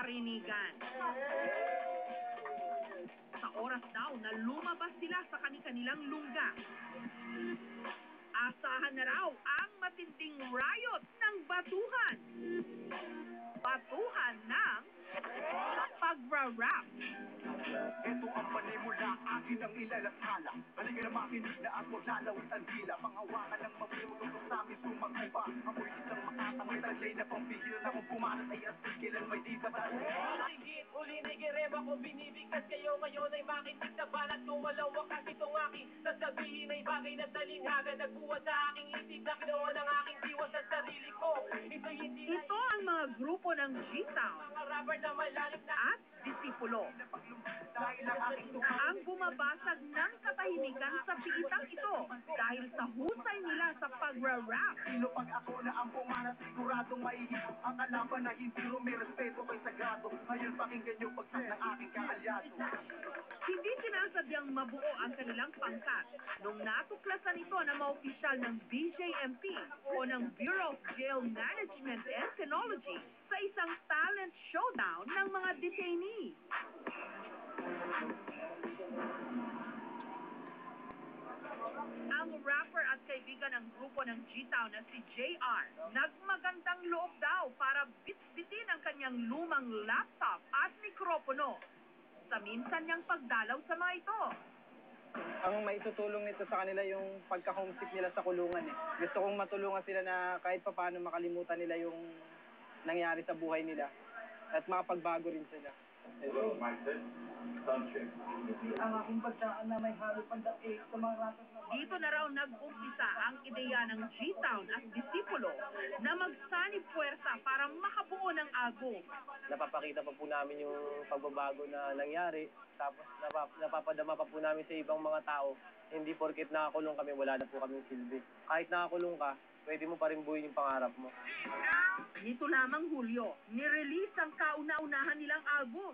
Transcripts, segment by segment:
parinigan. Sa oras daw na lumabas sila sa kanilang lungga, asahan na raw ang matinding riot ng batuhan. Batuhan ng pagra-rap. Ito ang panimula, akin ang ilalathala. Halika na makinig na at huwag lalawit ang dila. Panghawakan ng mabulutong sa amin sumagupa. Amoy isang makatamay taglay na pambihira na kung pumanas ay asikilan may di batas. Sigit, uli ni Gereba ko binibigkas kayo. Ngayon ay makinig na balat lumalawakas itong aking sasabihin ay bagay na talinhaga. Nagbuwan sa aking isip na kinuha ng aking diwa sa sarili ko. Ito ang mga grupo ng G-Town Mga rapper na malalim na at disipulo ang bumabasag ng katahimikan sa piitang ito dahil sa husay nila sa pagra-rap. Sino pag ako na ang pumanas, siguradong maihip ang kalaban na hindi rumirespeto kay sagrado. Ngayon pakinggan yung pagsak ng aking kaalyado. Hindi sinasadyang mabuo ang kanilang pangkat nung natuklasan ito na maopisyal ng BJMP o ng Bureau of Jail Management and Penology sa isang talent showdown ng mga detainee. Ang rapper at kaibigan ng grupo ng G-Town na si JR, nagmagandang loob daw para bitbitin ang kanyang lumang laptop at mikropono sa minsan niyang pagdalaw sa mga ito. Ang maitutulong nito sa kanila yung pagka-homesick nila sa kulungan eh. Gusto kong matulungan sila na kahit papaano makalimutan nila yung nangyari sa buhay nila at makapagbago rin sila. Hello, Martin. Ang aking pagdaan na may halo pandaig sa mga ratas na Dito na raw nag-umpisa ang ideya ng G-Town at disipulo na magsanib puwersa para makabuo ng album. Napapakita pa po namin yung pagbabago na nangyari, tapos napapadama pa po namin sa ibang mga tao. Hindi porket nakakulong kami, wala na po kaming silbi. Kahit nakakulong ka, pwede mo pa rin buuin yung pangarap mo. Nito lamang Hulyo, nirelease ang kauna-unahan nilang album.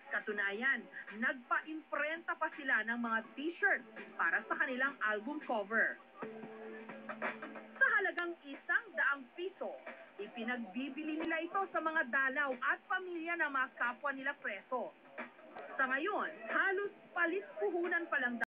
Katunayan, nagpa-imprenta pa sila ng mga t-shirt para sa kanilang album cover. Sa halagang 100 piso, ipinagbibili nila ito sa mga dalaw at pamilya ng mga kapwa nila preso. Sa ngayon, halos palit-puhunan pa lang